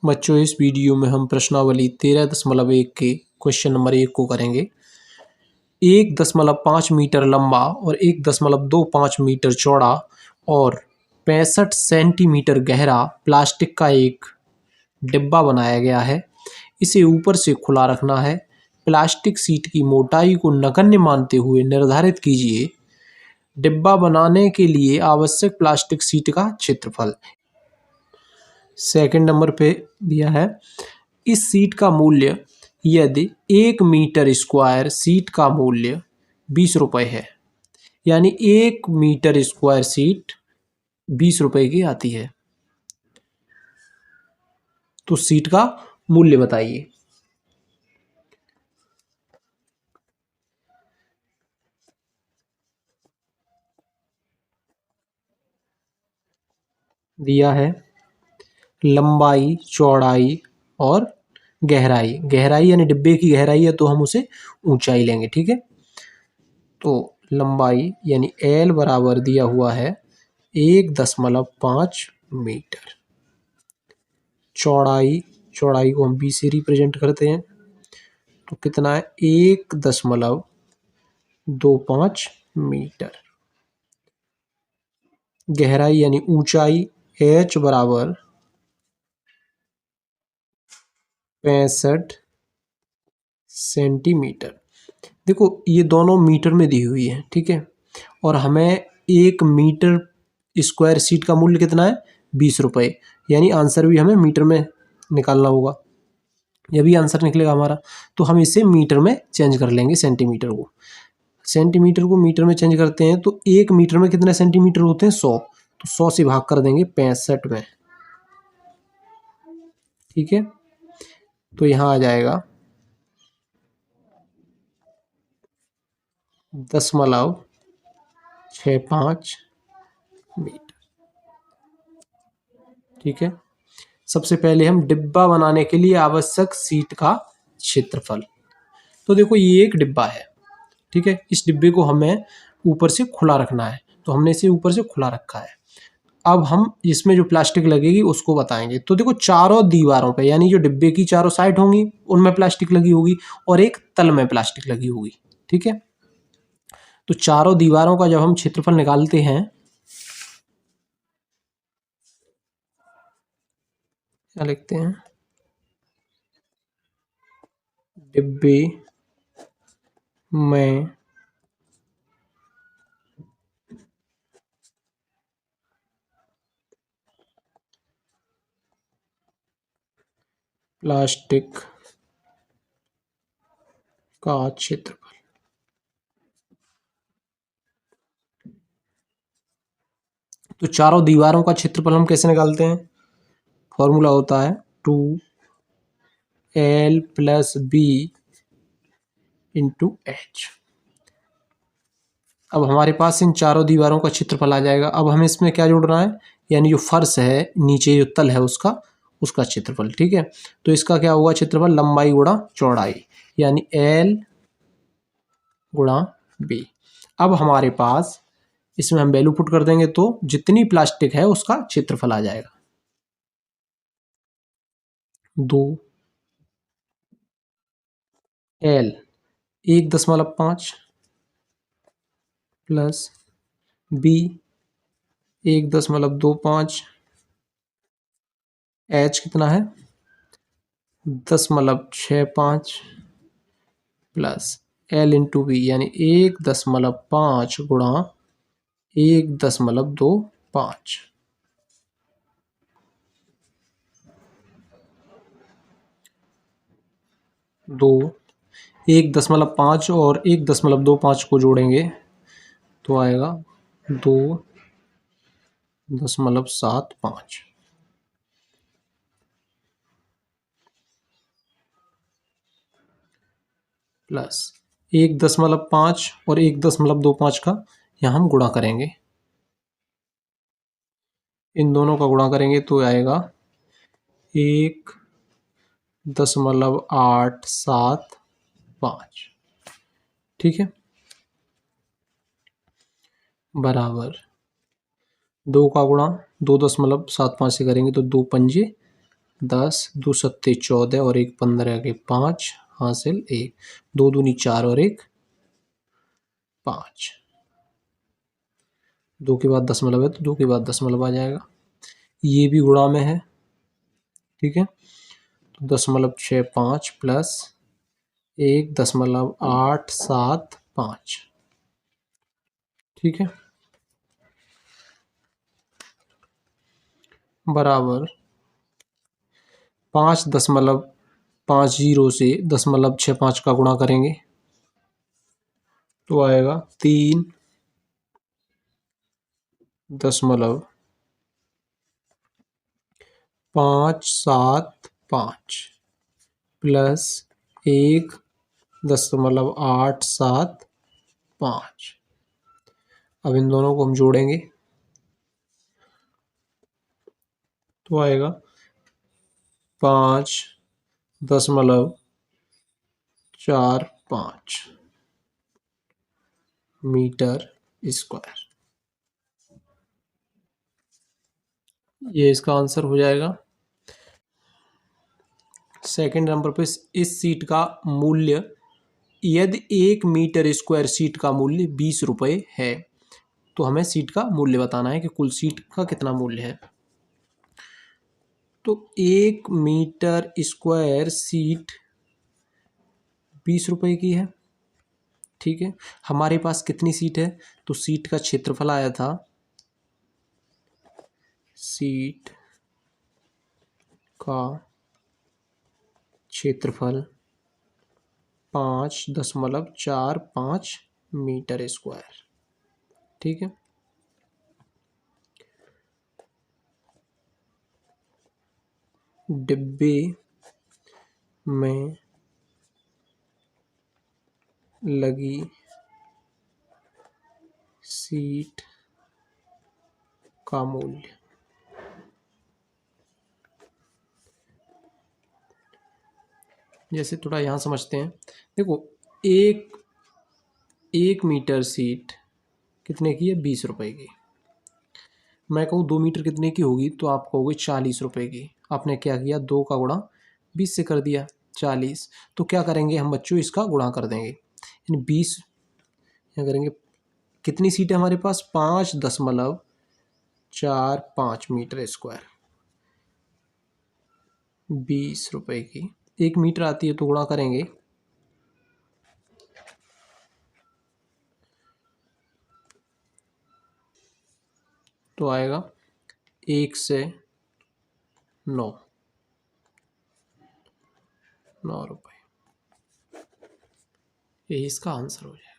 बच्चों, इस वीडियो में हम प्रश्नावली 13.1 के क्वेश्चन नंबर 1 को करेंगे। 1.5 मीटर लंबा और 1.25 मीटर चौड़ा और 65 सेंटीमीटर गहरा प्लास्टिक का एक डिब्बा बनाया गया है। इसे ऊपर से खुला रखना है। प्लास्टिक सीट की मोटाई को नगण्य मानते हुए निर्धारित कीजिए डिब्बा बनाने के लिए आवश्यक प्लास्टिक सीट का क्षेत्रफल। सेकंड नंबर पे दिया है, इस सीट का मूल्य यदि 1 मीटर स्क्वायर सीट का मूल्य 20 रुपये है, यानी 1 मीटर स्क्वायर सीट 20 रुपये की आती है, तो सीट का मूल्य बताइए। दिया है लंबाई, चौड़ाई और गहराई। गहराई यानी डिब्बे की गहराई है तो हम उसे ऊंचाई लेंगे, ठीक है। तो लंबाई यानी L बराबर दिया हुआ है 1.5 मीटर। चौड़ाई, चौड़ाई को हम B से रिप्रेजेंट करते हैं, तो कितना है 1.25 मीटर। गहराई यानी ऊंचाई H बराबर 65 सेंटीमीटर। देखो ये दोनों मीटर में दी हुई है, ठीक है, और हमें 1 मीटर स्क्वायर सीट का मूल्य कितना है 20 रुपये, यानी आंसर भी हमें मीटर में निकालना होगा। यह भी आंसर निकलेगा हमारा, तो हम इसे मीटर में चेंज कर लेंगे। सेंटीमीटर को मीटर में चेंज करते हैं तो 1 मीटर में कितने सेंटीमीटर होते हैं 100, तो 100 से भाग कर देंगे 65 में, ठीक है। तो यहाँ आ जाएगा 0.65 मीटर, ठीक है। सबसे पहले हम डिब्बा बनाने के लिए आवश्यक सीट का क्षेत्रफल। तो देखो ये एक डिब्बा है, ठीक है। इस डिब्बे को हमें ऊपर से खुला रखना है, तो हमने इसे ऊपर से खुला रखा है। अब हम इसमें जो प्लास्टिक लगेगी उसको बताएंगे। तो देखो चारों दीवारों पे, यानी जो डिब्बे की चारों साइड होंगी उनमें प्लास्टिक लगी होगी और एक तल में प्लास्टिक लगी होगी, ठीक है। तो चारों दीवारों का जब हम क्षेत्रफल निकालते हैं, क्या लिखते हैं, डिब्बे में प्लास्टिक का क्षेत्रफल। तो चारों दीवारों का क्षेत्रफल हम कैसे निकालते हैं, फॉर्मूला होता है 2L + B × H। अब हमारे पास इन चारों दीवारों का क्षेत्रफल आ जाएगा। अब हमें इसमें क्या जोड़ना है, यानी जो फर्श है नीचे जो तल है उसका क्षेत्रफल, ठीक है। तो इसका क्या होगा क्षेत्रफल, लंबाई गुणा चौड़ाई, यानी L × B। अब हमारे पास इसमें हम वैल्यू पुट कर देंगे तो जितनी प्लास्टिक है उसका क्षेत्रफल आ जाएगा 2L 1.5 + B 1.25, H कितना है 0.65 प्लस L × B यानी 1.5 गुणा 1.25। दो 1.5 और 1.25 को जोड़ेंगे तो आएगा 2.75 प्लस 1.5 और 1.25 का यहाँ हम गुणा करेंगे, इन दोनों का गुणा करेंगे तो आएगा 1.875, ठीक है, बराबर 2 का गुणा 2.75 से करेंगे तो 2 पंजे 10, 2 सत्ते 14 और 1 15 के 5 हासिल 1, 2 दूनी 4 और 1 5। 2 के बाद दशमलव है तो 2 के बाद दशमलव आ जाएगा। ये भी गुणा में है, ठीक है। तो 0.65 प्लस 1.875, ठीक है, बराबर 5.50 से 0.65 का गुणा करेंगे तो आएगा 3.575 प्लस 1.875। अब इन दोनों को हम जोड़ेंगे तो आएगा 5.45 मीटर स्क्वायर। ये इसका आंसर हो जाएगा। सेकंड नंबर पे इस सीट का मूल्य, यदि 1 मीटर स्क्वायर सीट का मूल्य 20 रुपये है तो हमें सीट का मूल्य बताना है कि कुल सीट का कितना मूल्य है। तो 1 मीटर स्क्वायर सीट 20 रुपये की है, ठीक है। हमारे पास कितनी सीट है, तो सीट का क्षेत्रफल आया था, सीट का क्षेत्रफल 5.45 मीटर स्क्वायर, ठीक है। डिब्बे में लगी सीट का मूल्य, जैसे थोड़ा यहाँ समझते हैं। देखो, एक मीटर सीट कितने की है, 20 रुपए की। मैं कहूँ 2 मीटर कितने की होगी तो आप कहोगे 40 रुपए की। आपने क्या किया, 2 का गुणा 20 से कर दिया, 40। तो क्या करेंगे हम बच्चों, इसका गुणा कर देंगे, यानी 20 क्या करेंगे, कितनी सीट है हमारे पास, 5.45 मीटर स्क्वायर, 20 रुपए की। 1 मीटर आती है तो गुणा करेंगे तो आएगा 1 से 9 रुपये। यही इसका आंसर हो जाएगा।